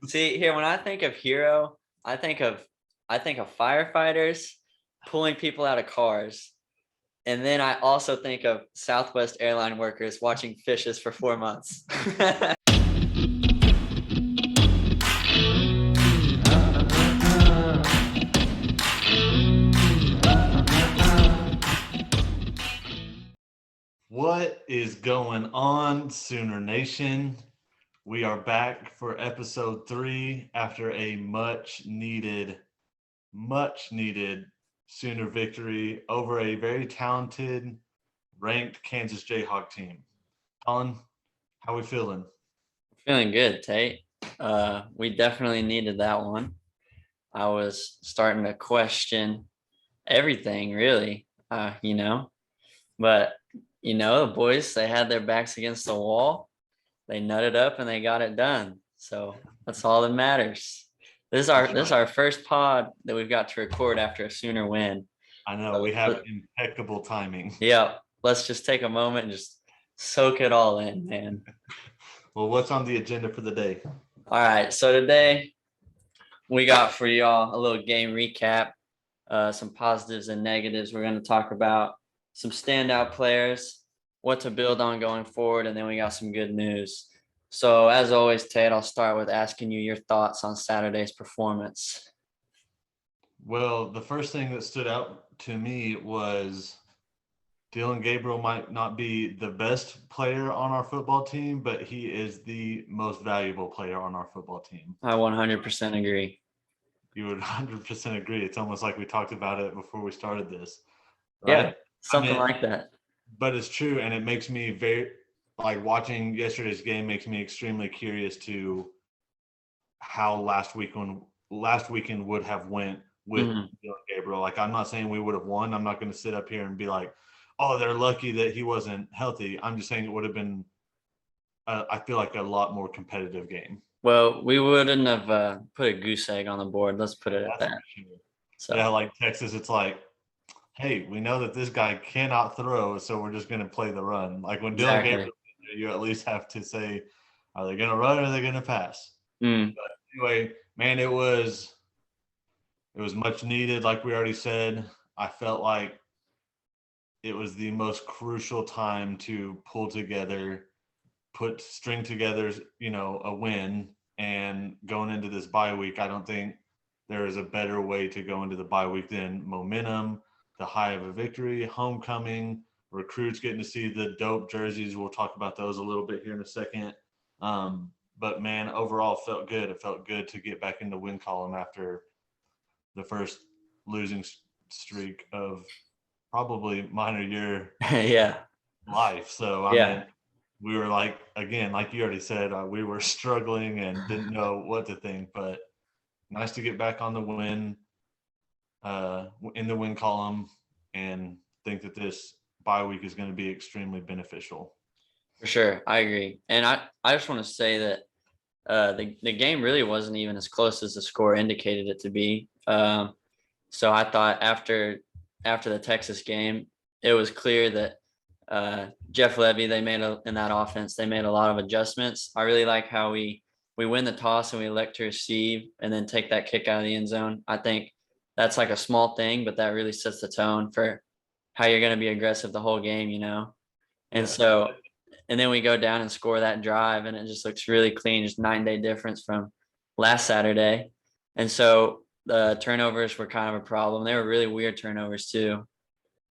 See, here when I think of hero, I think of firefighters pulling people out of cars. And then I also think of Southwest airline workers watching fishes for 4 months. What is going on, Sooner Nation? We are back for episode 3 after a much needed Sooner victory over a very talented, ranked Kansas Jayhawk team. Colin, how we feeling? Feeling good, Tate. We definitely needed that one. I was starting to question everything, really, but the boys, they had their backs against the wall. They nutted up and they got it done. So that's all that matters. This is our first pod that we've got to record after a Sooner win. I know we have impeccable timing. Yeah, let's just take a moment and just soak it all in, man. Well, what's on the agenda for the day? All right, so today we got for y'all a little game recap, some positives and negatives. We're going to talk about some standout players, what to build on going forward, and then we got some good news. So as always, Tate, I'll start with asking you your thoughts on Saturday's performance. Well, the first thing that stood out to me was Dylan Gabriel might not be the best player on our football team, but he is the most valuable player on our football team. I 100% agree. You would 100% agree. It's almost like we talked about it before we started this. Right? Yeah, something like that. But it's true, and it makes me watching yesterday's game makes me extremely curious to how last weekend would have went with Dylan Gabriel. Like, I'm not saying we would have won. I'm not going to sit up here and be like, oh, they're lucky that he wasn't healthy. I'm just saying it would have been, I feel like, a lot more competitive game. Well, we wouldn't have put a goose egg on the board. Let's put it at that. Sure. So. Yeah, like Texas, it's like, hey, we know that this guy cannot throw, so we're just going to play the run. Like when Dylan Gabriel, you at least have to say, are they going to run or are they going to pass? But anyway, man, it was much needed. Like we already said, I felt like it was the most crucial time to pull together, string together, a win. And going into this bye week, I don't think there is a better way to go into the bye week than momentum, the high of a victory, homecoming, recruits getting to see the dope jerseys. We'll talk about those a little bit here in a second. But man, overall it felt good. It felt good to get back in the win column after the first losing streak of probably mine or your life. So I mean, we were like you already said, we were struggling and didn't know what to think, but nice to get back on the win, in the win column, and think that this bye week is going to be extremely beneficial. For sure, I agree, and I just want to say that the game really wasn't even as close as the score indicated it to be. So I thought after the Texas game, it was clear that Jeff Levy, in that offense, they made a lot of adjustments. I really like how we win the toss and we elect to receive and then take that kick out of the end zone. I think that's like a small thing, but that really sets the tone for how you're going to be aggressive the whole game, And so, and then we go down and score that drive, and it just looks really clean, just 9-day difference from last Saturday. And so the turnovers were kind of a problem. They were really weird turnovers too.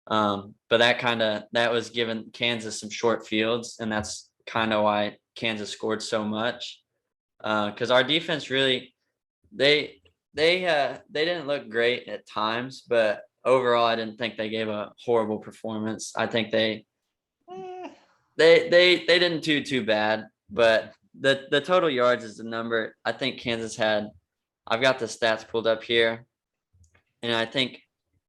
But that was giving Kansas some short fields, and that's kind of why Kansas scored so much. Because our defense really, they didn't look great at times, but overall, I didn't think they gave a horrible performance. I think they didn't do too bad, but the total yards is the number. I think Kansas had, I've got the stats pulled up here, and I think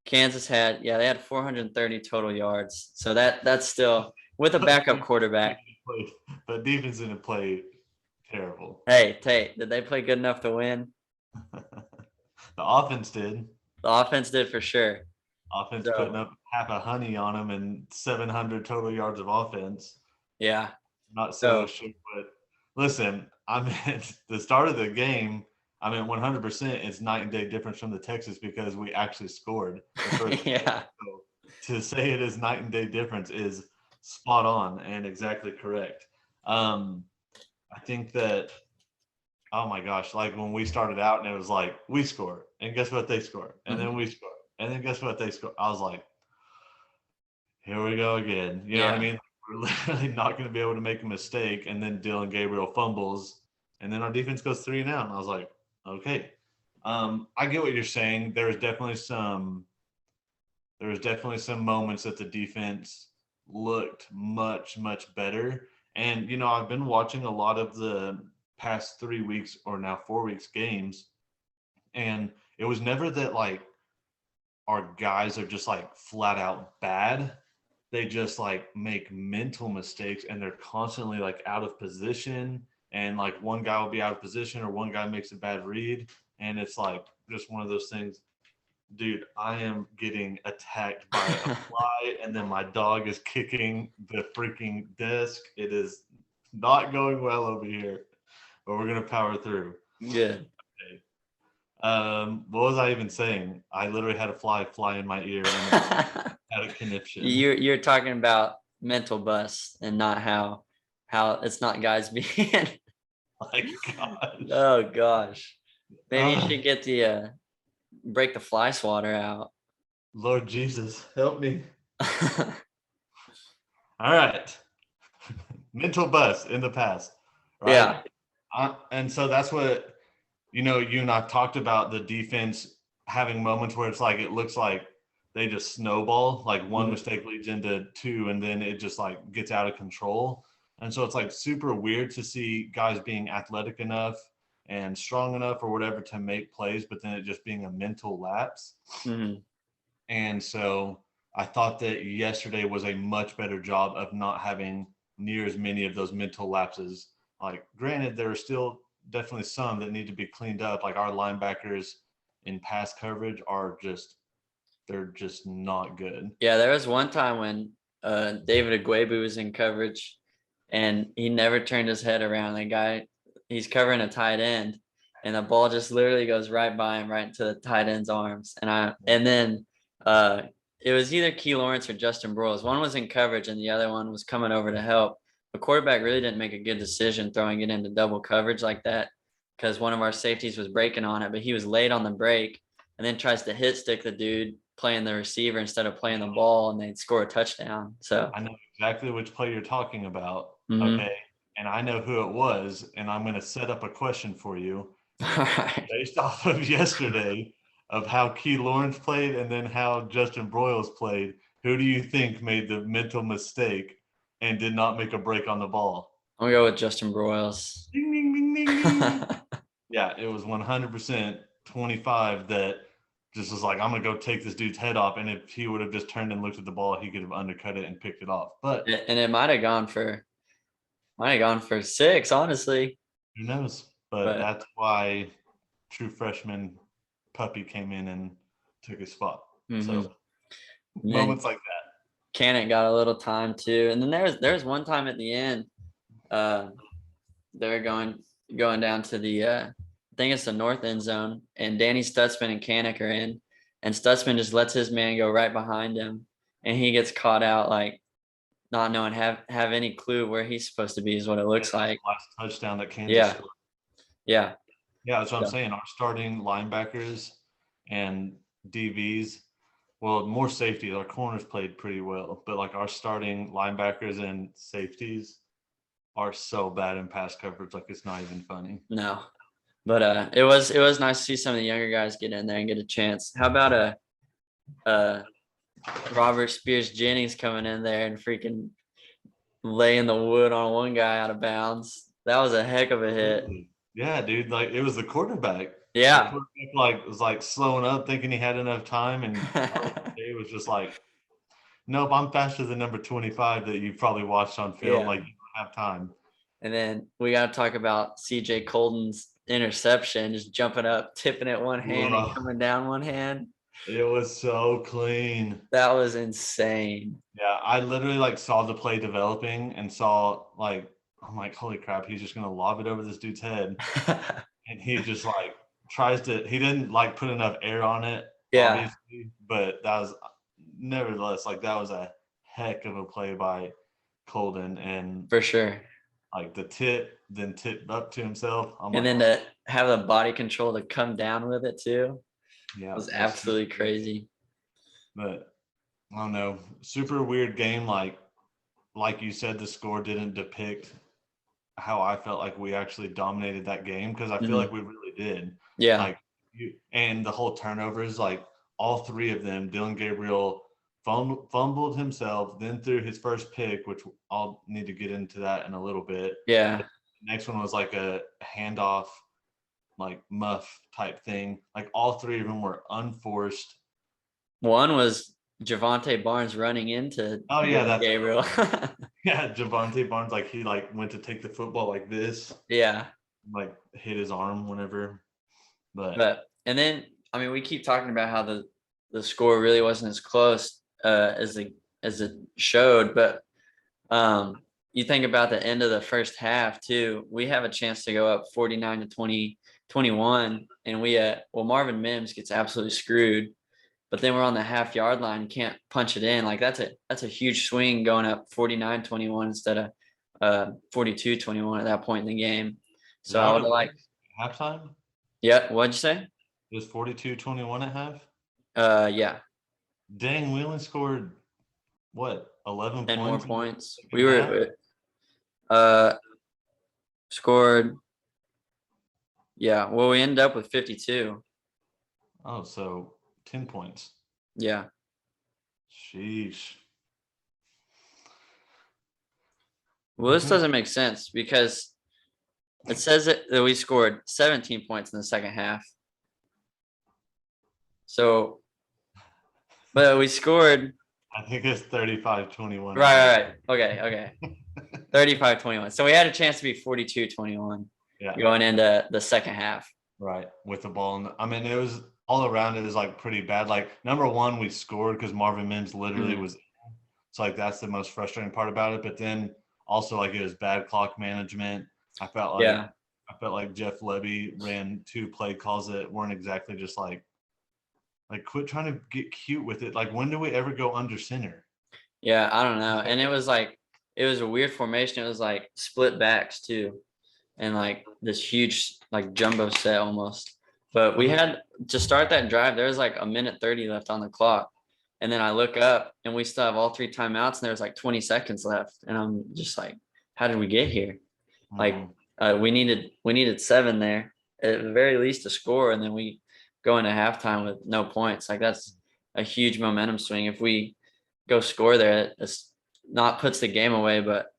Kansas had, they had 430 total yards. So that's still with a backup quarterback. But defense didn't play terrible. Hey, Tate, did they play good enough to win? The offense did. The offense did for sure. Offense putting up half a honey on them and 700 total yards of offense. Yeah. Not so sure, but listen, I meant the start of the game. I mean, 100% it's night and day difference from the Texas because we actually scored the first. Yeah. So to say it is night and day difference is spot on and exactly correct. I think that, oh my gosh, like when we started out and it was like, we score, and guess what they score? And then we score, and then guess what they score? I was like, here we go again. You know what I Yeah. mean? We're literally not going to be able to make a mistake. And then Dylan Gabriel fumbles, and then our defense goes 3 and out. And I was like, okay. I get what you're saying. There was definitely some moments that the defense looked much, much better. And, you know, I've been watching a lot of the past 3 weeks or now 4 weeks games. And it was never that like our guys are just like flat out bad. They just like make mental mistakes and they're constantly like out of position. And like one guy will be out of position or one guy makes a bad read. And it's like just one of those things. Dude, I am getting attacked by a fly, and then my dog is kicking the freaking desk. It is not going well over here, but we're gonna power through. Yeah. Okay. What was I even saying? I literally had a fly in my ear and had a conniption. You're talking about mental bust and not how it's not guys being. My gosh. Oh gosh. Maybe you should get the break the fly swatter out. Lord Jesus, help me. All right. Mental bust in the past. Right? Yeah. And so that's what, you know, you and I've talked about the defense having moments where it's like it looks like they just snowball, like one mistake leads into 2, and then it just like gets out of control. And so it's like super weird to see guys being athletic enough and strong enough or whatever to make plays, but then it just being a mental lapse. Mm-hmm. And so I thought that yesterday was a much better job of not having near as many of those mental lapses. Like, granted, there are still definitely some that need to be cleaned up. Like our linebackers in pass coverage are just, they're just not good. Yeah, there was one time when David Agwebu was in coverage and he never turned his head around. The guy, he's covering a tight end and the ball just literally goes right by him, right into the tight end's arms. And then it was either Key Lawrence or Justin Broyles. One was in coverage and the other one was coming over to help. The quarterback really didn't make a good decision throwing it into double coverage like that because one of our safeties was breaking on it, but he was late on the break and then tries to hit stick the dude playing the receiver instead of playing the ball, and they'd score a touchdown. So I know exactly which play you're talking about. Mm-hmm. Okay. And I know who it was, and I'm going to set up a question for you. All right. Based off of yesterday of how Key Lawrence played and then how Justin Broyles played, who do you think made the mental mistake and did not make a break on the ball? I'm gonna go with Justin Broyles. Ding, ding, ding, ding, ding. Yeah, it was 100% 25 that just was like, I'm going to go take this dude's head off. And if he would have just turned and looked at the ball, he could have undercut it and picked it off. But And it might have gone for 6, honestly. who knows? But that's why true freshman Puppy came in and took his spot. So moments like that. Cannon got a little time too. And then there's one time at the end, they're going down to the I think it's the north end zone, and Danny Stutzman and Kanik are in, and Stutzman just lets his man go right behind him, and he gets caught out like not knowing have any clue where he's supposed to be is what it looks like. Last touchdown that Kansas scored. Yeah, that's what I'm saying. Our starting linebackers and DBs, well, more safety. Our corners played pretty well, but like our starting linebackers and safeties are so bad in pass coverage, like it's not even funny. No. But it was nice to see some of the younger guys get in there and get a chance. How about Robert Spears Jennings coming in there and freaking laying the wood on one guy out of bounds? That was a heck of a hit. Yeah, dude. Like it was the quarterback. Yeah. The quarterback was like slowing up, thinking he had enough time, and it was just like, nope, I'm faster than number 25 that you probably watched on film. Yeah. Like you don't have time. And then we got to talk about CJ Colton's interception, just jumping up, tipping it one hand and coming down one hand. It was so clean. That was insane. Yeah, I literally like saw the play developing and saw like I'm like, holy crap, he's just gonna lob it over this dude's head, and he just like tries to. He didn't like put enough air on it, Yeah, obviously, but that was nevertheless like that was a heck of a play by Colden, and for sure. like the then tip up to himself. I'm And like, then to have the body control to come down with it too yeah, was that's absolutely crazy. but I don't know, super weird game. Like you said, the score didn't depict how I felt like we actually dominated that game because I feel like Mhm. we really did. Yeah, Like and the whole turnovers, like all three of them, Dylan Gabriel fumbled himself, then threw his first pick, which I'll need to get into that in a little bit. yeah. The next one was like a handoff, like muff type thing. Like all three of them were unforced. One was Javante Barnes running into Oh yeah, Dylan that's Gabriel. yeah, Javante Barnes, like he like went to take the football like this, Yeah, like hit his arm whenever. But but and then I mean we keep talking about how the score really wasn't as close as it showed, but you think about the end of the first half too. We have a chance to go up 49 to 21, and well, Marvin Mims gets absolutely screwed. But then we're on the half-yard line, can't punch it in. Like that's a huge swing going up 49-21 instead of 42-21 at that point in the game. is So that I what would it have was? liked. Halftime? Yeah, what'd you say? It was 42-21 at half? Yeah, Dang, we only scored what, 11 10 more points in the points. We second half? were uh scored. Yeah, well, we ended up with 52. Oh, so 10 points. Yeah. Sheesh. Well, this Okay. doesn't make sense because it says that we scored 17 points in the second half. So, but we scored. I think it's 35-21 at Right. half. Okay. 35-21. So we had a chance to be 42-21 Yeah, going into the second half. right. With the ball. I mean, it was all around, it was like pretty bad. Like, number one, we scored because Marvin Mims literally Mhm. was. So, like, that's the most frustrating part about it. But then also, like, it was bad clock management. I felt like Yeah. I felt like Jeff Levy ran two play calls that weren't exactly just like quit trying to get cute with it. Like, when do we ever go under center? Yeah. I don't know. And it was a weird formation. It was like split backs too. And like this huge, like jumbo set almost. But we had to start that drive. There was like a minute 30 left on the clock. And then I look up and we still have all three timeouts and there's like 20 seconds left. And I'm just like, how did we get here? Like Mhm. we needed 7 there, at the very least a score, and then we go into halftime with no points. Like that's a huge momentum swing. If we go score there, it's not puts the game away, but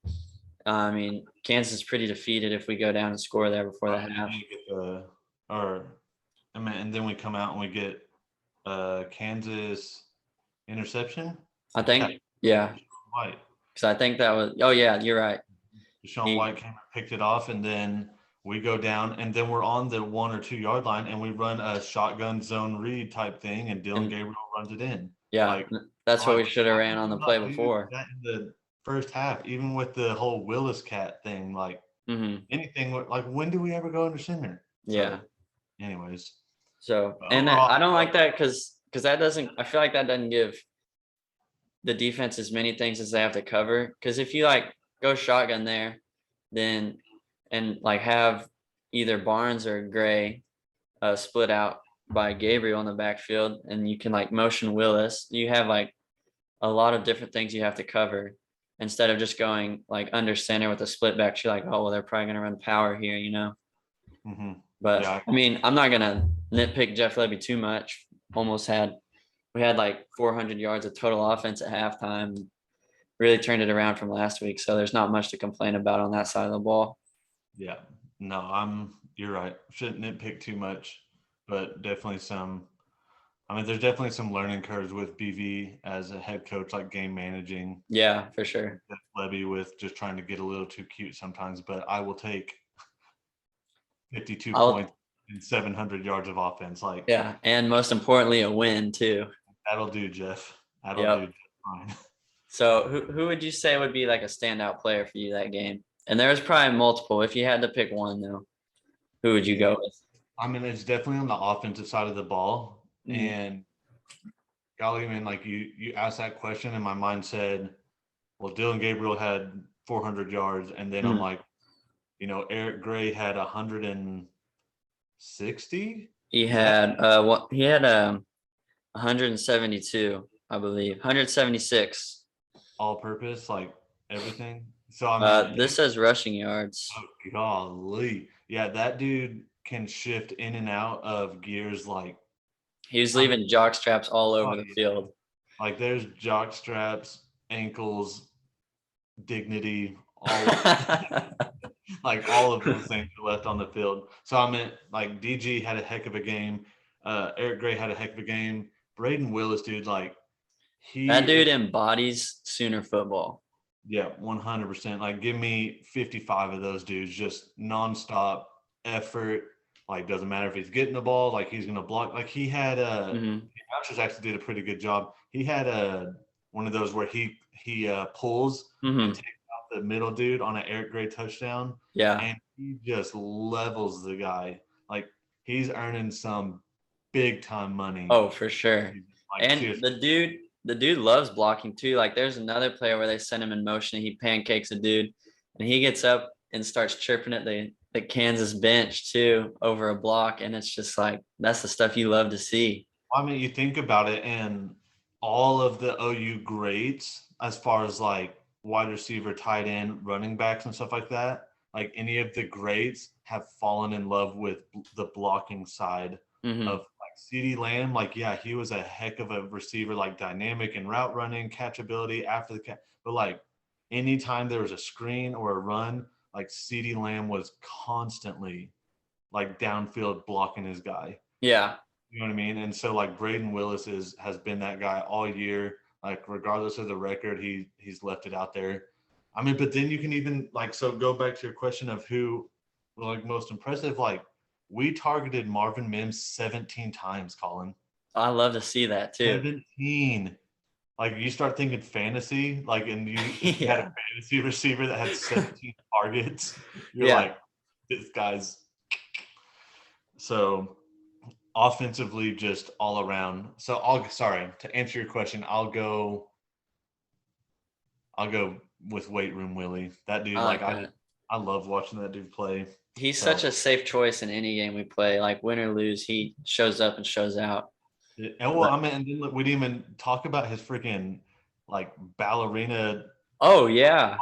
I mean Kansas is pretty defeated if we go down and score there before the Right, and half. you get I mean, and then we come out and we get Kansas interception. I Yeah, think, yeah, White. because I think that was. Oh yeah, you're right. Deshaun He White came and picked it off, and then we go down, and then we're on the 1 or 2 yard line, and we run a shotgun zone read type thing, and Dylan and Gabriel runs it in. yeah, Like, that's what like we should have how ran did on we the play not do before. that in the first half? Even with the whole Willis cat thing, like Hmm. anything, like when do we ever go under center? Yeah. So, anyways, So but and overall, I don't like that because that doesn't. I feel like that doesn't give the defense as many things as they have to cover. Because if you like go shotgun there, then and like have either Barnes or Gray split out by Gabriel in the backfield, and you can like motion Willis, you have like a lot of different things you have to cover instead of just going like under center with a split back. You're like, oh well, they're probably gonna run power here, you know. hmm But yeah, I mean, I'm not gonna nitpick Jeff Levy too much. We had like 400 yards of total offense at halftime. Really turned it around from last week, so there's not much to complain about on that side of the ball. yeah. No, you're right. Shouldn't nitpick too much, but definitely some. I mean, there's definitely some learning curves with BV as a head coach, like game managing. Yeah, for sure. Jeff Levy with just trying to get a little too cute sometimes, but I will take 52 I'll points and 700 yards of offense. Like, Yeah, and most importantly, a win too. that'll do, Jeff. That'll do Yep. just fine. So who would you say would be like a standout player for you that game? And there's probably multiple. If you had to pick one, though, who would you go with? I mean, it's definitely on the offensive side of the ball. Mm. And golly, man, like you asked that question, and my mind said, well, Dylan Gabriel had 400 yards, and then I'm Mm. like, Eric Gray had 160. He Is that had what he had 172, I believe. 176. all purpose, like everything? So I mean, This says rushing yards. oh, golly, yeah, that dude can shift in and out of gears like He was I mean, leaving jock straps all oh, over the yeah. field. Like there's jock straps, ankles, dignity, all like all of those things are left on the field. So I meant like DG had a heck of a game. Eric Gray had a heck of a game. Braden Willis, dude, like he That dude is, embodies Sooner football. yeah, 100%. Like give me 55 of those dudes, just nonstop effort. Like doesn't matter if he's getting the ball, like he's gonna block. Like he had Hmm. Vouchers actually did a pretty good job. He had one of those where he pulls and Hmm. takes out the middle dude on an Eric Gray touchdown, Yeah. and he just levels the guy. Like he's earning some big time money. Oh, for sure. Like And seriously, the dude loves blocking too. Like there's another player where they send him in motion and he pancakes a dude and he gets up and starts chirping at the Kansas bench too over a block. And it's just like that's the stuff you love to see. I mean, you think about it, and all of the OU greats, as far as like wide receiver, tight end, running backs, and stuff like that, like any of the greats have fallen in love with the blocking side Hmm. of like CeeDee Lamb. Like, yeah, he was a heck of a receiver, like dynamic and route running, catchability after the catch. But like anytime there was a screen or a run, like CeeDee Lamb was constantly like downfield blocking his guy. Yeah. You know what I mean? And so like Braden Willis has been that guy all year. Like regardless of the record, he's left it out there. I mean, but then you can even like so go back to your question of who like most impressive. Like we targeted Marvin Mims 17 times, Colin. I love to see that too. 17. Like you start thinking fantasy, like and you had a Yeah. fantasy receiver that had 17 targets. You're Yeah. like, this guy's so offensively just all around. So sorry to answer your question, I'll go with weight room Willie. That dude, I like like that. I love watching that dude play. He's So such a safe choice in any game we play. Like win or lose, he shows up and shows out. and well, But I mean, and then look, we didn't even talk about his freaking like ballerina oh yeah,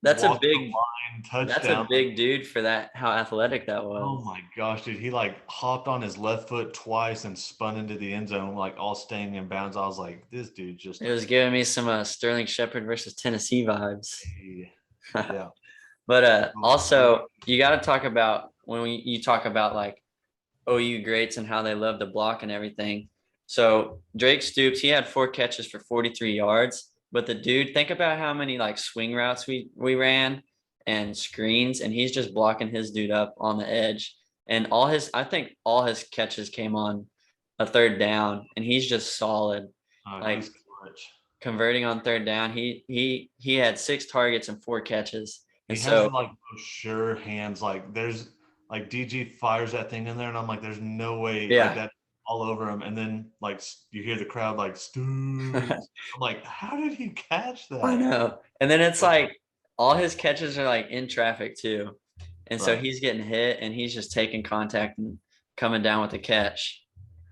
that's a walk the big line that's a touchdown. big dude for that. How athletic that Oh was. my gosh, dude! He like hopped on his left foot twice and spun into the end zone, like all staying in bounds. I was like, this dude just It was giving me some Sterling Shepard versus Tennessee vibes. yeah. But Oh, also you got to talk about when you talk about like OU greats and how they love to block and everything. So Drake Stoops, he had 4 catches for 43 yards. But the dude, think about how many like swing routes we ran and screens, and he's just blocking his dude up on the edge. And I think all his catches came on a third down, and he's just solid. he's Like clutch. converting on third down, he had 6 targets and 4 catches. And He has so the like most sure hands. Like there's like DG fires that thing in there, and I'm like, there's no way like yeah. that all over him. And then like you hear the crowd like Stoops. I'm like, how did he catch I that? know. And then it's But, like all his catches are like in traffic too. And so right. he's getting hit and he's just taking contact and coming down with the catch.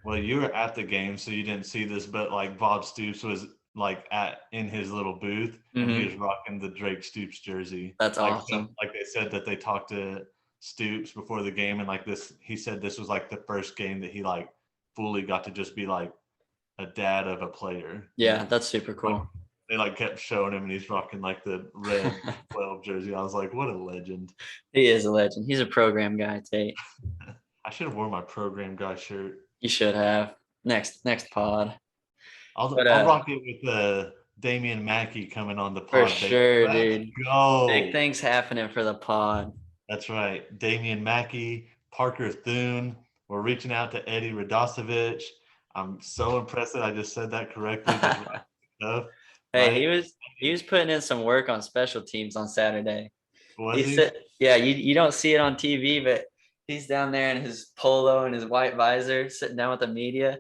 Well, you were at the game, so you didn't see this, but like Bob Stoops was like in his little booth, and he Hmm. was rocking the Drake Stoops jersey. That's Like so, awesome. like they said that they talked to Stoops before the game, and like this, he said this was like the first game that he like fully got to just be like a dad of a player. Yeah, that's super Like cool. they like kept showing him, and he's rocking like the red 12 jersey. I was like, what a legend! He is a legend. He's a program guy, Tate. I should have worn my program guy shirt. You should have. Next pod. But I'll rock it with Damian Mackey coming on the for pod, baby. sure, Let's dude. Big go. things happening for the pod. That's right. Damian Mackey, Parker Thune. We're reaching out to Eddie Radosevich. I'm so impressed that I just said that correctly. Just stuff, Hey, right? he was putting in some work on special teams on Saturday. Was He he? said, yeah, you don't see it on TV, but he's down there in his polo and his white visor, sitting down with the media.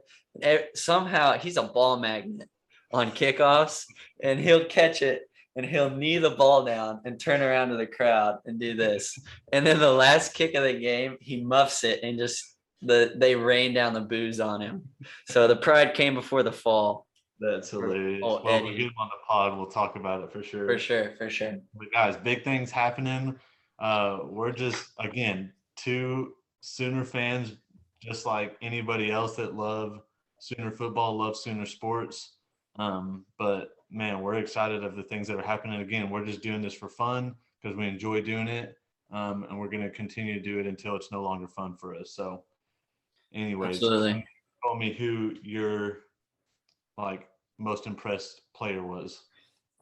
Somehow he's a ball magnet on kickoffs, and he'll catch it and he'll knee the ball down and turn around to the crowd and do this. And then the last kick of the game, he muffs it and just they rain down the booze on him. So the pride came before the fall. That's hilarious. Oh, Well, we'll get Eddie, him on the pod. We'll talk about it for for sure. sure, for sure. But guys, big things happening. We're just again two Sooner fans, just like anybody else that love Sooner football, love Sooner sports. But man, we're excited of the things that are happening. Again, we're just doing this for fun because we enjoy doing it, and we're going to continue to do it until it's no longer fun for us. So, anyways, Absolutely. tell me who your like most impressed player was.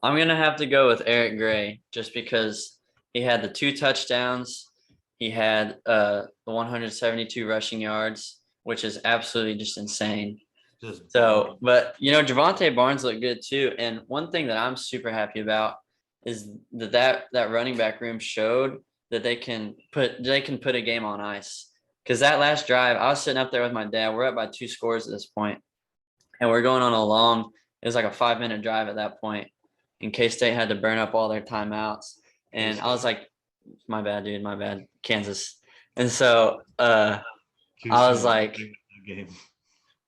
I'm gonna have to go with Eric Gray just because he had the 2 touchdowns. He had the 172 rushing yards, which is absolutely just insane. Just So, bonkers. but Javante Barnes looked good too. And one thing that I'm super happy about is that running back room showed that they can put a game on ice. Because that last drive, I was sitting up there with my dad. We're up by 2 scores at this point, and we're going on a long. It was like a 5-minute drive at that point. And K-State had to burn up all their timeouts, and I was like, "My bad, dude. My bad, Kansas." And so Too I was soon. like, Game.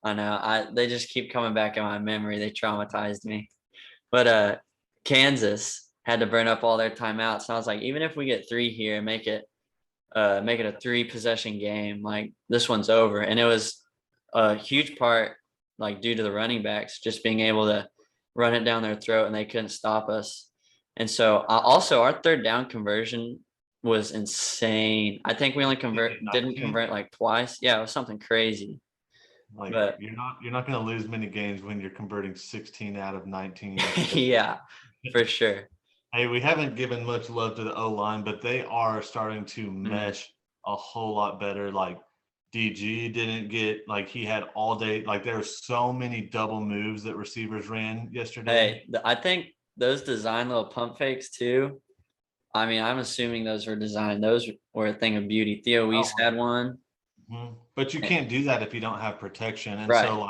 I know. They just keep coming back in my memory. They traumatized me. But Kansas had to burn up all their timeouts. And I was like, even if we get 3 here, make it a 3 possession game, like this one's over. And it was a huge part, like due to the running backs just being able to run it down their throat, and they couldn't stop us. And so also our third down conversion was insane. I think we only didn't 19. convert like twice. Yeah, it was something crazy. Like But you're not going to lose many games when you're converting 16 out of 19. yeah, for sure. Hey, we haven't given much love to the O line, but they are starting to Mhm. mesh a whole lot better. Like DG didn't get like he had all day. Like there were so many double moves that receivers ran yesterday. Hey, I think those design little pump fakes too. I mean, I'm assuming those were designed. Those were a thing of beauty. Theo Oh, Weiss had one. but you Eh, can't do that if you don't have protection. And Right. so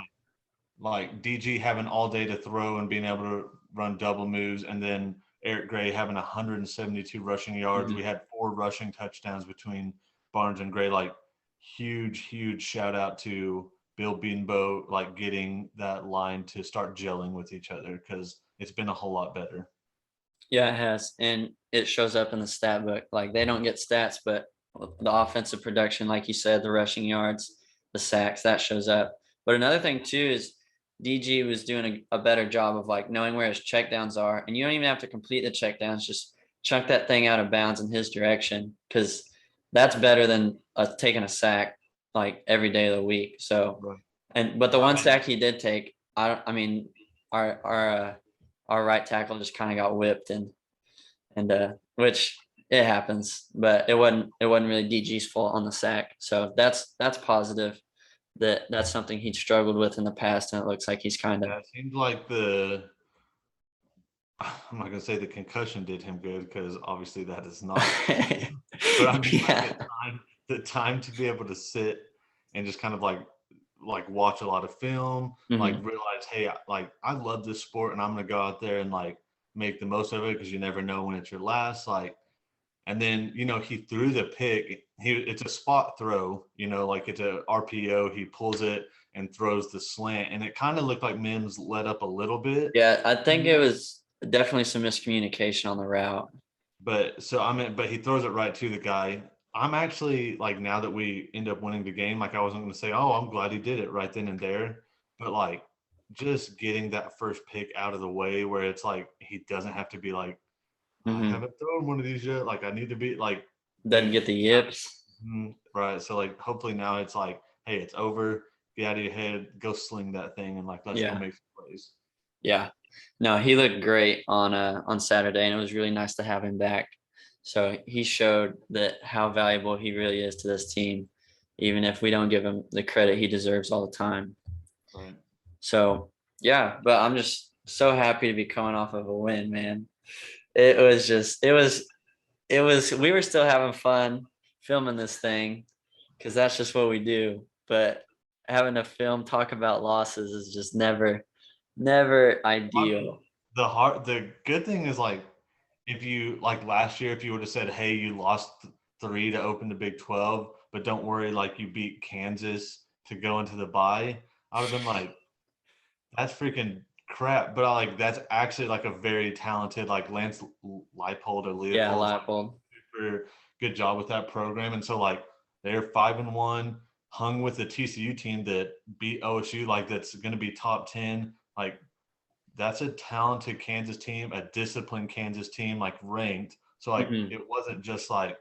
like DG having all day to throw and being able to run double moves, and then Eric Gray having 172 rushing yards. We Mhm. had 4 rushing touchdowns between Barnes and Gray. Like huge shout out to Bill Beanbo, like getting that line to start gelling with each other because it's been a whole lot better. Yeah, it has. And it shows up in the stat book. Like they don't get stats, but the offensive production, like you said, the rushing yards, the sacks, that shows up. But another thing too is DG was doing a better job of like knowing where his checkdowns are. And you don't even have to complete the checkdowns, just chuck that thing out of bounds in his direction, because that's better than taking a sack like every day of the week. So, Right. but the one sack he did take, I mean, our right tackle just kind of got whipped, and which it happens, but it wasn't really DG's fault on the sack. So that's positive. That's something he'd struggled with in the past, and it looks like he's kind of Yeah, it seems like I'm not gonna say the concussion did him good because obviously that is not. But I mean, like yeah. the time to be able to sit and just kind of like watch a lot of film, like Mhm. realize, hey, like I love this sport and I'm gonna go out there and like make the most of it because you never know when it's your last. Like, and then he threw the pick. It's a spot throw, like it's a RPO. He pulls it and throws the slant, and it kind of looked like Mims let up a little bit. Yeah, I think it was definitely some miscommunication on the route. But so I mean, but he throws it right to the guy. I'm actually like now that we end up winning the game, like I wasn't going to say, oh, I'm glad he did it right then and there, but like just getting that first pick out of the way where it's like he doesn't have to be like, I Hmm. haven't thrown one of these yet. Like I need to be like, Doesn't dude, get the yips. right. So like hopefully now it's like, hey, it's over. Get out of your head, go sling that thing, and like let's go Yeah. make some plays. Yeah. No, he looked great on Saturday, and it was really nice to have him back. So he showed that how valuable he really is to this team, even if we don't give him the credit he deserves all the time. Right. So yeah, but I'm just so happy to be coming off of a win, man. It was we were still having fun filming this thing because that's just what we do. But having to talk about losses is just never ideal. The good thing is like if you like last year, if you would have said, "Hey, you lost 3 to open the Big 12, but don't worry, like you beat Kansas to go into the bye," I would have been like, "That's freaking crap." But that's actually like a very talented like Lance Leipold or Yeah, Leopold, like Leipold. super good job with that program, and so like they're 5-1, hung with the TCU team that beat OSU, like that's going to be top 10, like that's a talented Kansas team, a disciplined Kansas team, like ranked. So like Mhm. it wasn't just like,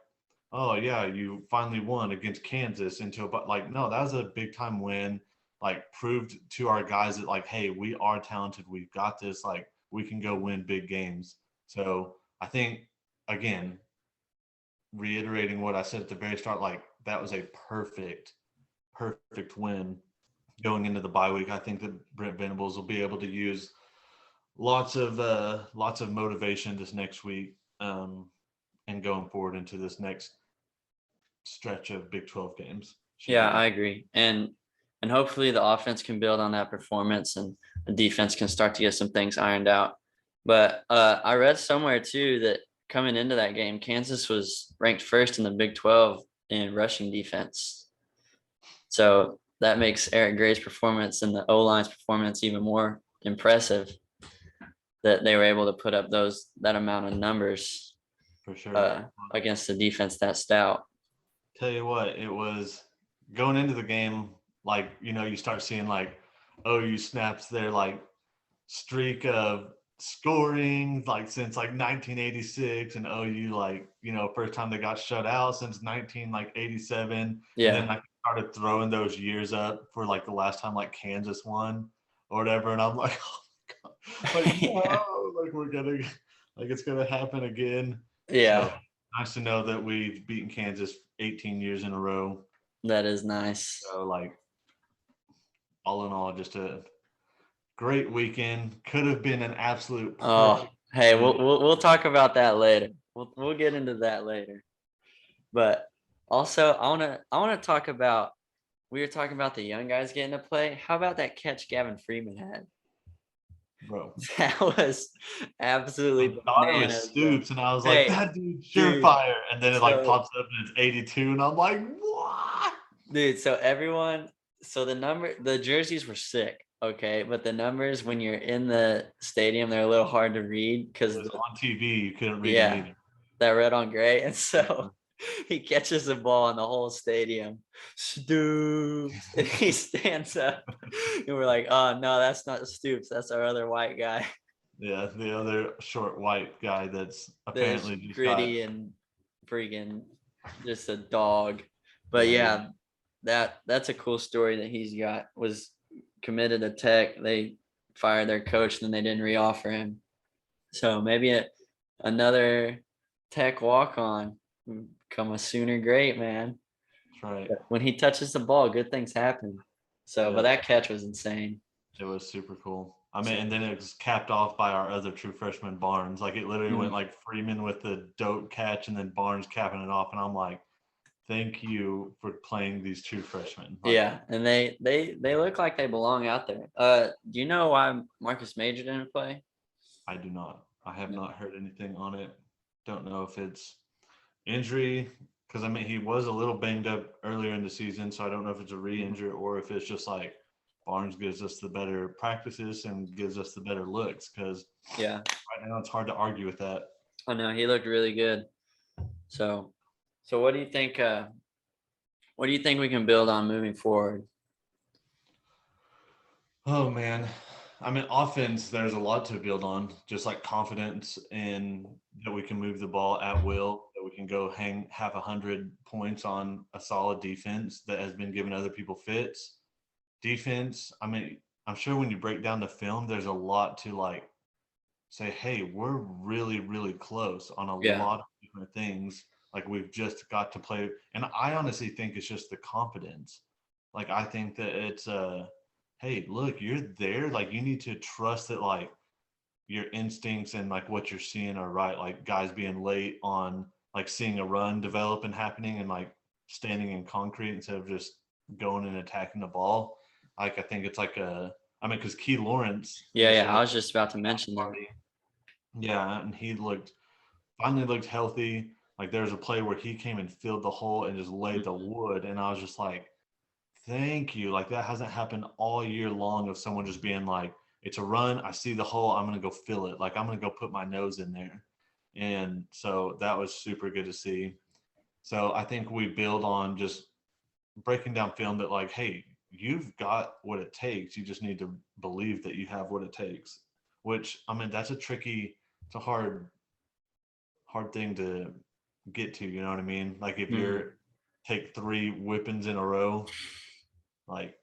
oh yeah, you finally won against Kansas but like no, that was a big time win. Like proved to our guys that like, hey, we are talented, we've got this, like we can go win big games. So I think again, reiterating what I said at the very start, like that was a perfect win going into the bye week. I think that Brent Venables will be able to use lots of motivation this next week, and going forward into this next stretch of Big 12 games. Should Yeah, be I agree. And hopefully the offense can build on that performance and the defense can start to get some things ironed out. But I read somewhere too that coming into that game, Kansas was ranked first in the Big 12 in rushing defense. So that makes Eric Gray's performance and the O-line's performance even more impressive that they were able to put up that amount of numbers for sure. against the defense that stout. Tell you what, it was going into the game, like, you start seeing like OU snaps their like streak of scoring like since like 1986, and OU like first time they got shut out since 1987, and then Yeah. like started throwing those years up for like the last time like Kansas won or whatever, and I'm like, oh my God, like Yeah. no, like we're gonna like it's gonna happen again. So Yeah. nice to know that we've beaten Kansas 18 years in a row. That is nice. So like all in all, just a great weekend. Could have been an absolute Oh, perfect hey, we'll weekend. we'll, we'll talk about that later. We'll get into that later. But also, I wanna talk about we were talking about the young guys getting to play. How about that catch Gavin Freeman had? Bro. That was I absolutely thought it was bananas, bro. Stoops, and I was like, Hey, that dude's dude. surefire. And then it like So pops up and it's 82, and I'm like, what? Dude, so the jerseys were sick, okay, but the numbers when you're in the stadium, they're a little hard to read because Because on TV, you couldn't read them yeah, either. that red on gray, and so Mhm. he catches the ball in the whole stadium, Stoops, and he stands up, and we're like, oh no, that's not Stoops, that's our other white guy Yeah, the other short white guy that's that's apparently just got, gritty and freaking just a dog. But yeah, yeah, that's a cool story that he's got. Was committed to Tech. They fired their coach, then they didn't reoffer him. So maybe another Tech walk on become a Sooner great, man. that's right. But when he touches the ball, good things happen. So, but Yeah, that catch was insane. it was super cool. I mean, So and then it was capped off by our other true freshman Barnes. Like it literally went mm, like Freeman with the dope catch, and then Barnes capping it off. And I'm like, thank you for playing these true freshmen. Like, yeah, and they look like they belong out there. Do you know why Marcus Major didn't play? I do not. I have not heard anything on it. Don't know if it's injury, because I mean he was a little banged up earlier in the season, so I don't know if it's a re-injury or if it's just like Barnes gives us the better practices and gives us the better looks. Because Yeah, right now it's hard to argue with that. I know he looked really good. So, so what do you think? What do you think we can build on moving forward? Oh man. I mean, offense, there's a lot to build on, just like confidence in that we can move the ball at will, that we can go hang half 100 points on a solid defense that has been giving other people fits. Defense, I mean, I'm sure when you break down the film, there's a lot to like say, hey, we're really, really close on a Yeah, lot of different things. Like we've just got to play. And I honestly think it's just the confidence. Like I think that it's hey, look, you're there. Like you need to trust that like your instincts and like what you're seeing are right. Like guys being late on like seeing a run develop and happening and like standing in concrete instead of just going and attacking the ball. Like I think it's like because Key Lawrence. Yeah. I was just about to mention that. Yeah, and he finally looked healthy. Like there was a play where he came and filled the hole and just laid the wood, and I was just like, thank you. Like that hasn't happened all year long of someone just being like, it's a run. I see the hole. I'm gonna go fill it. Like I'm gonna go put my nose in there. And so that was super good to see. So I think we build on just breaking down film that like, hey, you've got what it takes. You just need to believe that you have what it takes. Which I mean, that's it's a hard thing to get to. You know what I mean? Like if you're take 3 whippings in a row, like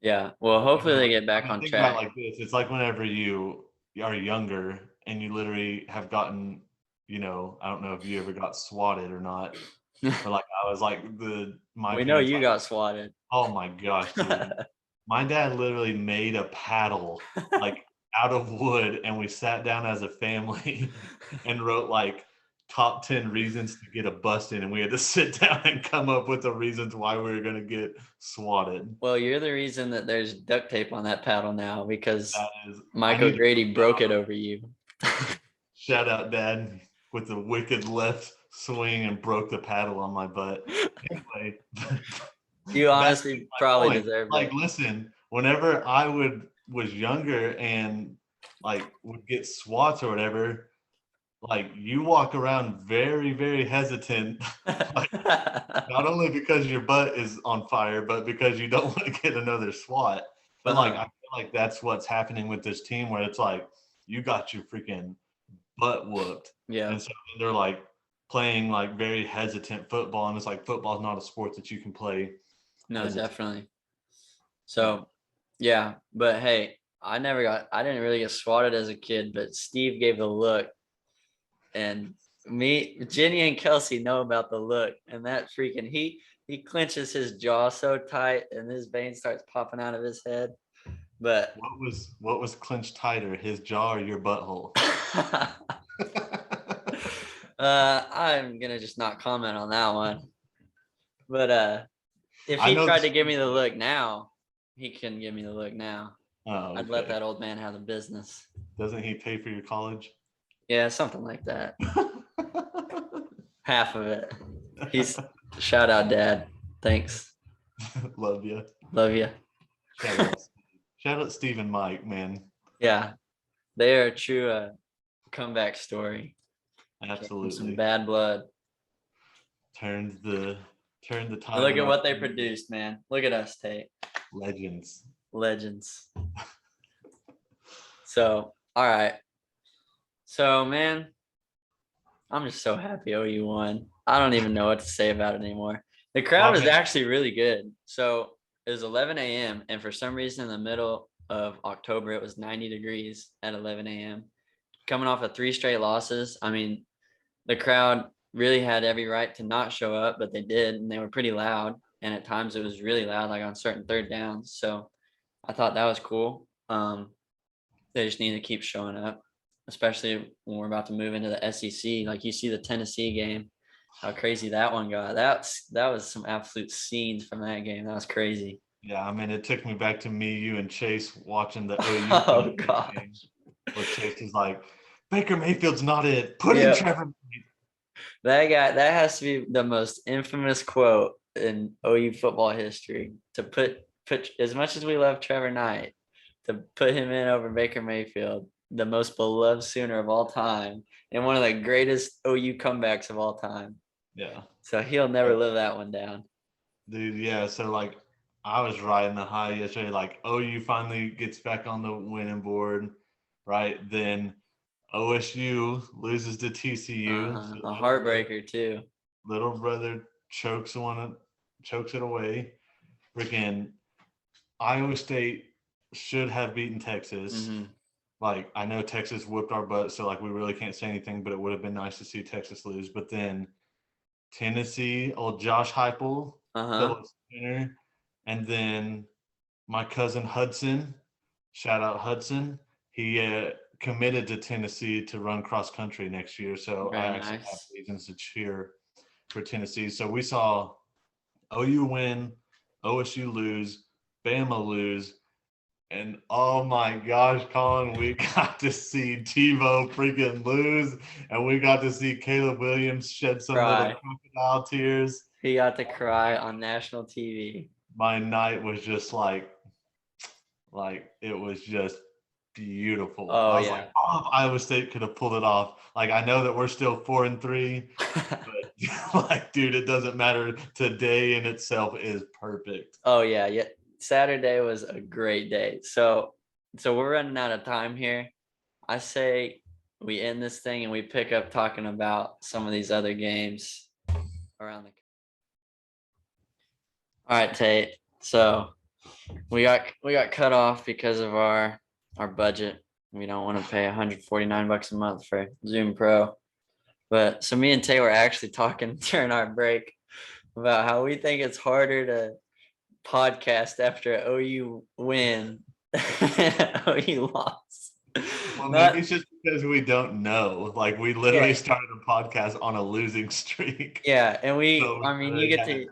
yeah. Well, hopefully they get back on think track. about it like this. It's like whenever you are younger and you literally have gotten, I don't know if you ever got swatted or not, but like I was like my We know parents you like, got swatted. oh my gosh, dude. My dad literally made a paddle like out of wood, and we sat down as a family and wrote like top 10 reasons to get a busting, and we had to sit down and come up with the reasons why we were going to get swatted. Well, you're the reason that there's duct tape on that paddle now because I Michael need to Grady broke it over you. shout out dad with the wicked left swing and broke the paddle on my butt. Anyway, You that's honestly my probably point. deserved Like, it. listen, whenever I was younger and like would get swats or whatever, like you walk around very, very hesitant, like not only because your butt is on fire, but because you don't want to get another swat. But like I feel like that's what's happening with this team where it's like you got your freaking butt whooped. Yeah. And so they're like playing like very hesitant football, and it's like football's not a sport that you can play. No, hesitant. definitely. So, yeah, but hey, I didn't really get swatted as a kid, but Steve gave the look, and Jenny and Kelsey know about the look, and that freaking he clenches his jaw so tight, and his vein starts popping out of his head. But what was clenched tighter, his jaw or your butthole? I'm gonna just not comment on that one. But if he tried to give me the look now, he couldn't give me the look now. Oh, okay. I'd let that old man have the business. Doesn't he pay for your college? Yeah, something like that. Half of it. Shout out, Dad. Thanks. Love you. Love you. Shout out Steve and Mike, man. Yeah, they are a true comeback story. Absolutely. Some bad blood. Turned the tide. Look at what they produced, man. Look at us, Tate. Legends. So, all right. So, man, I'm just so happy OU won. I don't even know what to say about it anymore. The crowd is actually really good. So it was 11 a.m. and for some reason in the middle of October, it was 90 degrees at 11 a.m. Coming off of 3 straight losses. I mean, the crowd really had every right to not show up, but they did, and they were pretty loud. And at times it was really loud, like on certain third downs. So I thought that was cool. They just need to keep showing up, especially when we're about to move into the SEC. Like you see the Tennessee game, how crazy that one got. That was some absolute scenes from that game. That was crazy. Yeah, I mean, it took me back to me, you, and Chase watching the OU oh gosh, game, where Chase is like, Baker Mayfield's not it. Put in Trevor. That has to be the most infamous quote in OU football history. To put as much as we love Trevor Knight, to put him in over Baker Mayfield, the most beloved Sooner of all time, and one of the greatest OU comebacks of all time. Yeah. So he'll never live that one down. Dude, yeah. So like, I was riding the high yesterday. Like OU finally gets back on the winning board, right? Then OSU loses to TCU. A heartbreaker too. Little brother chokes it away. Freaking Iowa State should have beaten Texas. Mm-hmm. Like I know Texas whipped our butt, so like we really can't say anything. But it would have been nice to see Texas lose. But then Tennessee, old Josh Heupel, Phillips winner, and then my cousin Hudson. Shout out Hudson. He committed to Tennessee to run cross country next year. So I Very actually have nice. reasons to cheer for Tennessee. So we saw OU win, OSU lose, Bama lose. And oh my gosh, Colin, we got to see TiVo freaking lose, and we got to see Caleb Williams shed some little Cry. crocodile tears. He got to cry on national TV. My night was just like it was just beautiful. Oh I was like, yeah. oh, if Iowa State could have pulled it off. Like, I know that we're still 4-3, but like, dude, it doesn't matter. Today in itself is perfect. Oh yeah, yeah. Saturday was a great day. So we're running out of time here. I say we end this thing and we pick up talking about some of these other games around the. All right, Tate. So we got cut off because of our budget. We don't want to pay $149 a month for Zoom Pro. But so me and Tate were actually talking during our break about how we think it's harder to podcast after an OU win. OU loss. Well, maybe it's just because we don't know. Like, we literally started a podcast on a losing streak. Yeah, and So I mean, you get to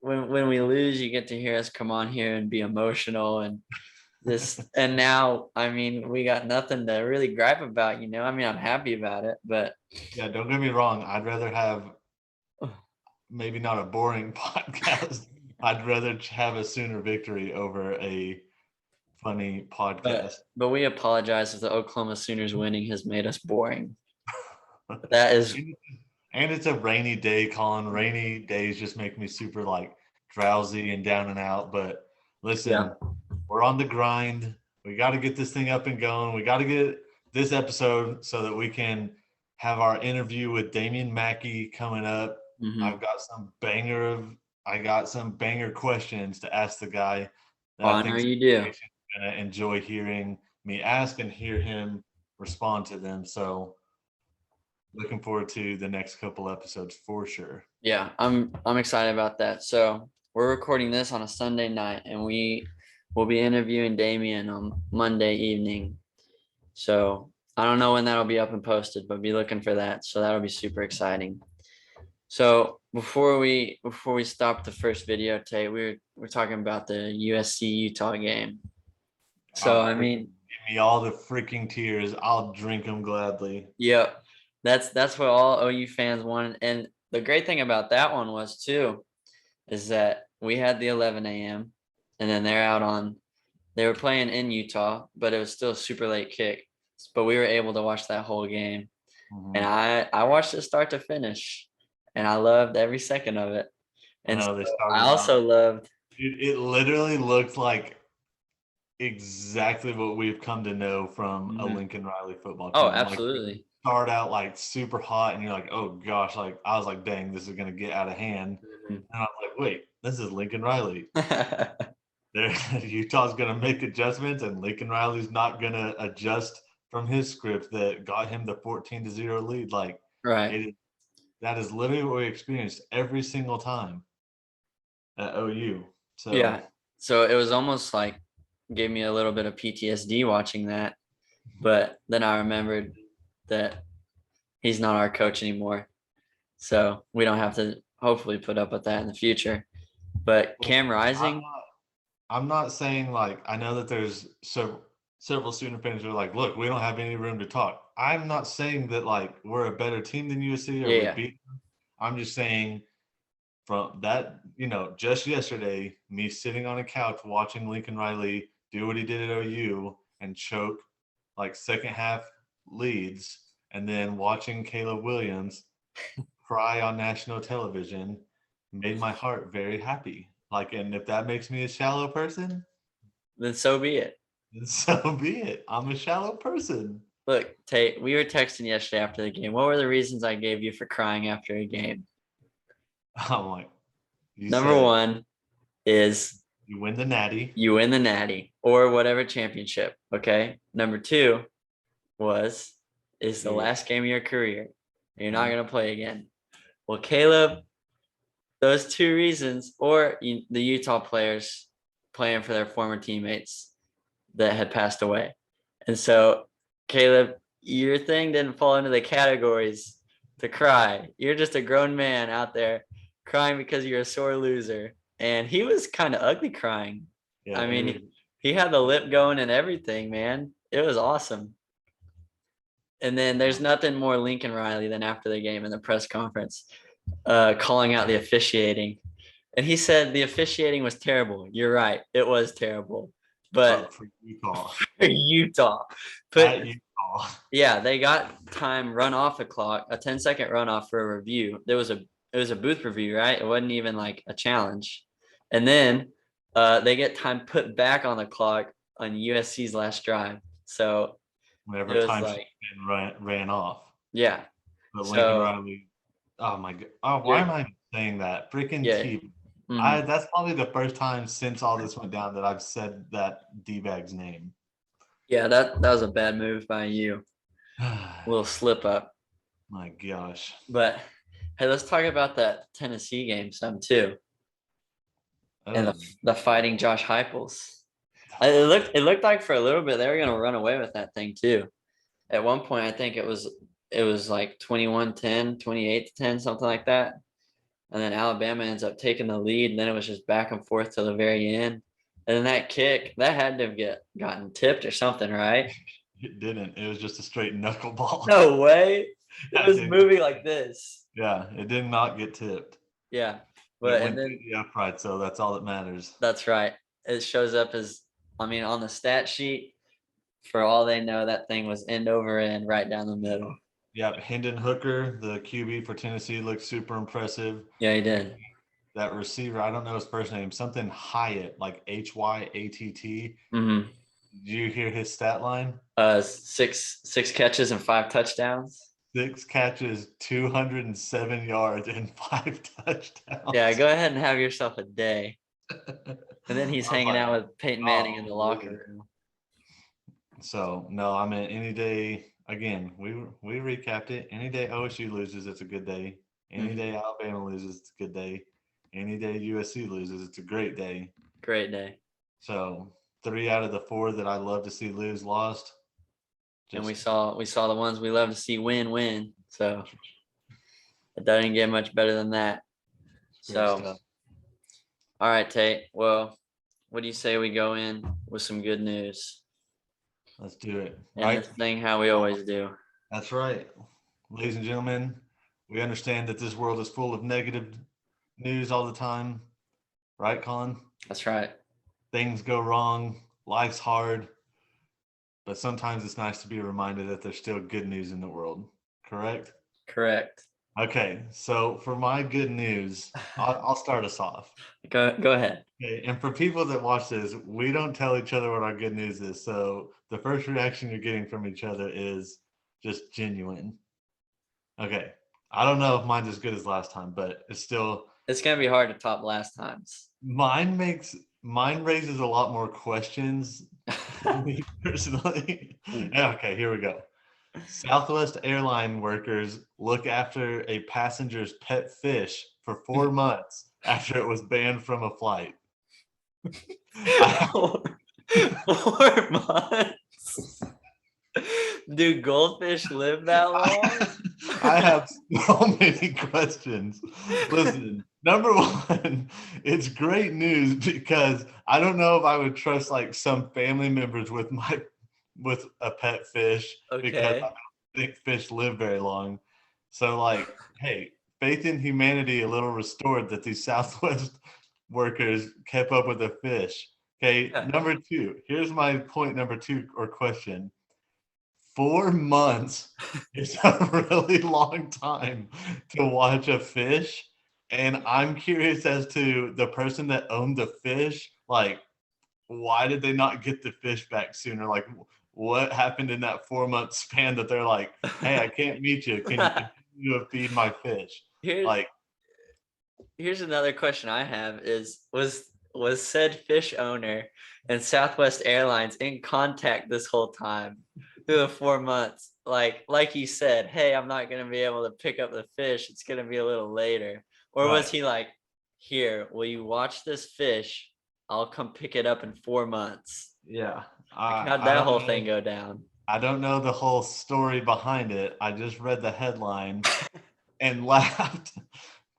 when we lose, you get to hear us come on here and be emotional and this. And now, I mean, we got nothing to really gripe about. I mean, I'm happy about it, but yeah, don't get me wrong. I'd rather have maybe not a boring podcast. I'd rather have a sooner victory over a funny podcast. But we apologize if the Oklahoma Sooners winning has made us boring. That is, and it's a rainy day, Colin. Rainy days just make me super like drowsy and down and out. But listen, we're on the grind. We got to get this thing up and going. We got to get this episode so that we can have our interview with Damian Mackey coming up. mm-hmm. I got some banger questions to ask the guy. That I know you do. Gonna enjoy hearing me ask and hear him respond to them. So looking forward to the next couple episodes for sure. Yeah, I'm excited about that. So we're recording this on a Sunday night, and we will be interviewing Damian on Monday evening. So I don't know when that'll be up and posted, but be looking for that. So that'll be super exciting. So before we stop the first video, Tate, we're talking about the USC Utah game. So I mean, give me all the freaking tears. I'll drink them gladly. Yep, that's what all OU fans wanted. And the great thing about that one was too, is that we had the 11 a.m. and then they were playing in Utah, but it was still a super late kick. But we were able to watch that whole game, and I watched it start to finish, and I loved every second of it. And I also loved. Dude, it literally looked like exactly what we've come to know from a Lincoln Riley football team. Oh, absolutely. Like, start out like super hot, and you're like, oh gosh, like I was like, dang, this is gonna get out of hand. And I was like, wait, this is Lincoln Riley. Utah's gonna make adjustments, and Lincoln Riley's not gonna adjust from his script that got him the 14-0 lead. Like, right. That is literally what we experienced every single time at OU. So yeah. So it was almost like gave me a little bit of PTSD watching that. But then I remembered that he's not our coach anymore. So we don't have to hopefully put up with that in the future. But Cam Rising. I'm not saying like, I know that there's several student fans who are like, look, we don't have any room to talk. I'm not saying that like we're a better team than USC or we beat them. I'm just saying from that, just yesterday, me sitting on a couch watching Lincoln Riley do what he did at OU and choke like second half leads, and then watching Caleb Williams cry on national television made my heart very happy. Like, and if that makes me a shallow person, then so be it. Then so be it. I'm a shallow person. Look, Tate, we were texting yesterday after the game. What were the reasons I gave you for crying after a game? I'm like, number one is you win the natty. You win the natty or whatever championship. Okay. Number two is the last game of your career. You're not going to play again. Well, Caleb, those two reasons, or the Utah players playing for their former teammates that had passed away. And so Caleb, your thing didn't fall into the categories to cry. You're just a grown man out there crying because you're a sore loser. And he was kind of ugly crying. Yeah, I mean, he had the lip going and everything, man. It was awesome. And then there's nothing more Lincoln Riley than after the game in the press conference, calling out the officiating. And he said the officiating was terrible. You're right. It was terrible. But for Utah. for Utah. At Utah. Yeah, they got time run off the clock, a 10-second runoff for a review. It was a booth review, right? It wasn't even like a challenge. And then they get time put back on the clock on USC's last drive. So whenever it was time like ran off. Yeah. But Lincoln Riley, oh my god. Oh, why am I saying that? Freaking T. Mm-hmm. That's probably the first time since all this went down that I've said that D-bag's name. Yeah, that was a bad move by you. A little slip up. My gosh. But hey, let's talk about that Tennessee game some too. And the fighting Josh Heupels. It looked like for a little bit they were gonna run away with that thing too. At one point, I think it was like 21-10, 28-10, something like that. And then Alabama ends up taking the lead, and then it was just back and forth till the very end. And then that kick, that had to have gotten tipped or something, right? It didn't. It was just a straight knuckleball. No way. It was moving like this. Yeah, it did not get tipped. Yeah. But and then the upright, so that's all that matters. That's right. It shows up as, on the stat sheet, for all they know, that thing was end over end right down the middle. Yeah, Hendon Hooker, the QB for Tennessee, looked super impressive. Yeah, he did. That receiver, I don't know his first name, something Hyatt, like Hyatt. Mm-hmm. Did you hear his stat line? 6 catches and 5 touchdowns. 6 catches, 207 yards, and 5 touchdowns. Yeah, go ahead and have yourself a day. And then he's hanging out with Peyton Manning in the locker room. So, no, I mean, any day, again, we recapped it. Any day OSU loses, it's a good day. Any day Alabama loses, it's a good day. Any day USC loses, it's a great day. Great day. So 3 out of the 4 that I love to see lose lost. And we saw the ones we love to see win. So it doesn't get much better than that. So, all right, Tate. Well, what do you say we go in with some good news? Let's do it. And this thing how we always do. That's right. Ladies and gentlemen, we understand that this world is full of negative news all the time. Right, Colin? That's right. Things go wrong. Life's hard. But sometimes it's nice to be reminded that there's still good news in the world. Correct? Correct. Okay, so for my good news, I'll start us off. Go ahead. Okay, and for people that watch this, we don't tell each other what our good news is. So the first reaction you're getting from each other is just genuine. Okay, I don't know if mine's as good as last time, but it's going to be hard to top last time's. Mine raises a lot more questions for me personally. Okay, here we go. Southwest airline workers look after a passenger's pet fish for 4 months after it was banned from a flight. 4 months? Do goldfish live that long? I have so many questions. Listen, number one, it's great news because I don't know if I would trust like some family members with a pet fish because I don't think fish live very long. So like, hey, faith in humanity a little restored that these Southwest workers kept up with the fish. Okay, number two, here's my point number 2 or question. 4 months is a really long time to watch a fish. And I'm curious as to the person that owned the fish, like, why did they not get the fish back sooner? Like, what happened in that 4-month span that they're like, hey, I can't meet you. Can you continue to feed my fish? Here's another question I have is, was said fish owner and Southwest Airlines in contact this whole time through the 4 months? Like you said, hey, I'm not going to be able to pick up the fish. It's going to be a little later. Or was he like, here, will you watch this fish? I'll come pick it up in 4 months. Yeah. How'd that whole thing go down? I don't know the whole story behind it. I just read the headline and laughed.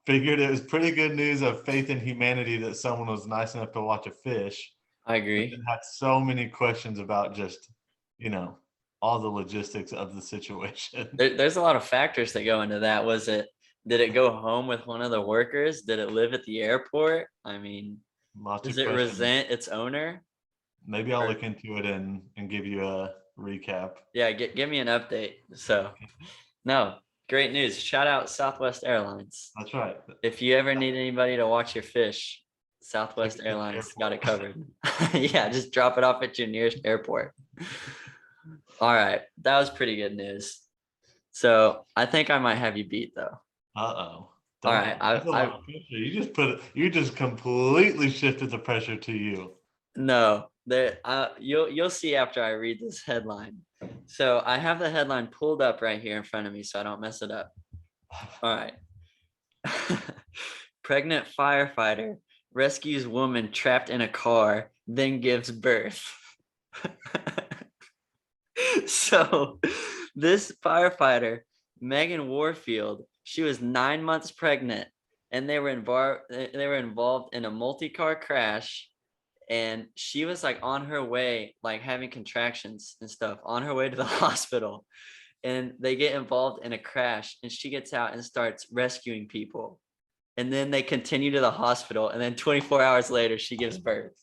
Figured it was pretty good news of faith in humanity that someone was nice enough to watch a fish. I But then agree. had so many questions about just, all the logistics of the situation. There's a lot of factors that go into that. Did it go home with one of the workers? Did it live at the airport? I mean, Lots does of it questions. resent its owner? Maybe I'll Or look into it and give you a recap. yeah, give me an update. So no, great news. Shout out Southwest Airlines. That's right. If you ever need anybody to watch your fish, Take Southwest it to the Airlines got it airport. covered. Yeah, just drop it off at your nearest airport. All right, that was pretty good news. So I think I might have you beat though. Uh-oh. All right, Don't. That's a lot of pressure. You just completely shifted the pressure to you. no, you'll see after I read this headline. So I have the headline pulled up right here in front of me, so I don't mess it up. All right. Pregnant firefighter rescues woman trapped in a car, then gives birth. So this firefighter, Megan Warfield, she was 9 months pregnant, and they were involved in a multi-car crash, and she was like on her way, like having contractions and stuff, on her way to the hospital, and they get involved in a crash, and she gets out and starts rescuing people, and then they continue to the hospital, and then 24 hours later she gives birth.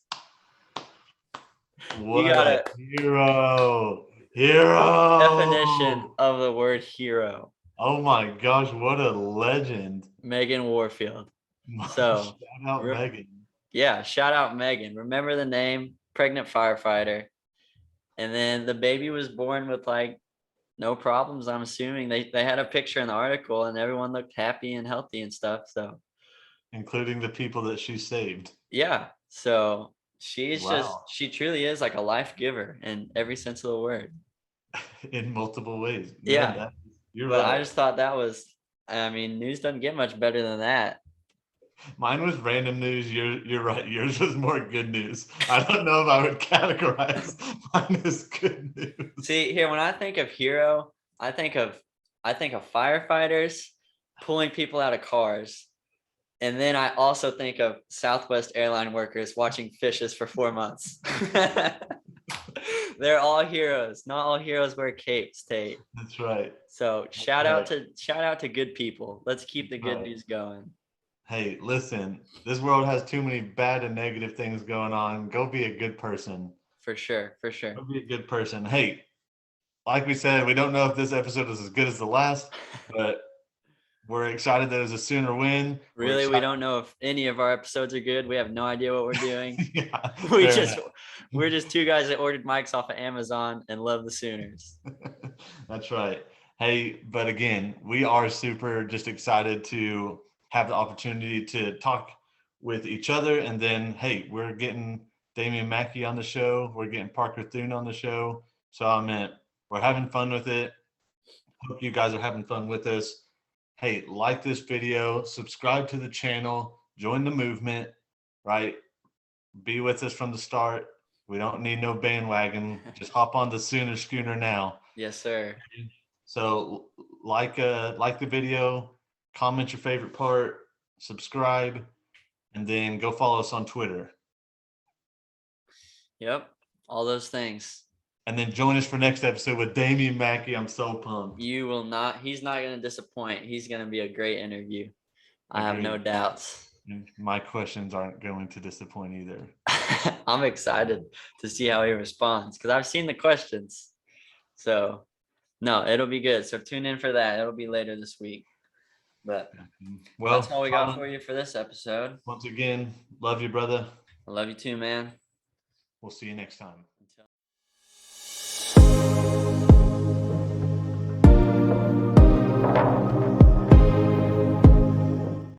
You What got a a hero. Hero. definition of the word hero. Oh my gosh, what a legend. Megan Warfield. Shout So out Megan. yeah, shout out Megan. Remember the name, pregnant firefighter. And then the baby was born with like no problems. I'm assuming they had a picture in the article and everyone looked happy and healthy and stuff. So Including the people that she saved. yeah. So Wow. she truly is like a life giver in every sense of the word. In multiple ways. Man, Yeah. you're But I right. just thought I mean, news doesn't get much better than that. Mine was random news. You're right. Yours was more good news. I don't know if I would categorize mine as good news. See, here when I think of hero, I think of firefighters pulling people out of cars. And then I also think of Southwest airline workers watching fishes for 4 months. They're all heroes. Not all heroes wear capes, Tate. That's right. So shout out to good people. Let's keep the That's good right. news going. Hey, listen, this world has too many bad and negative things going on. Go be a good person. For sure, for sure. Go be a good person. Hey, like we said, we don't know if this episode is as good as the last, but we're excited that it was a Sooner win. Really, we don't know if any of our episodes are good. We have no idea what we're doing. Yeah, We're just two guys that ordered mics off of Amazon and love the Sooners. That's right. Hey, but again, we are super just excited to have the opportunity to talk with each other. And then, hey, we're getting Damian Mackey on the show. We're getting Parker Thune on the show. So I meant we're having fun with it. Hope you guys are having fun with us. Hey, like this video, subscribe to the channel, join the movement, right? Be with us from the start. We don't need no bandwagon. Just hop on the Sooner Schooner now. Yes, sir. So like the video, comment your favorite part, subscribe, and then go follow us on Twitter. Yep, all those things. And then join us for next episode with Damian Mackey. I'm so pumped. He's not going to disappoint. He's going to be a great interview. I have no doubts. My questions aren't going to disappoint either. I'm excited to see how he responds because I've seen the questions. So, no, it'll be good. So tune in for that. It'll be later this week. But well, that's all we got for you for this episode. Once again, love you, brother. I love you too, man. We'll see you next time.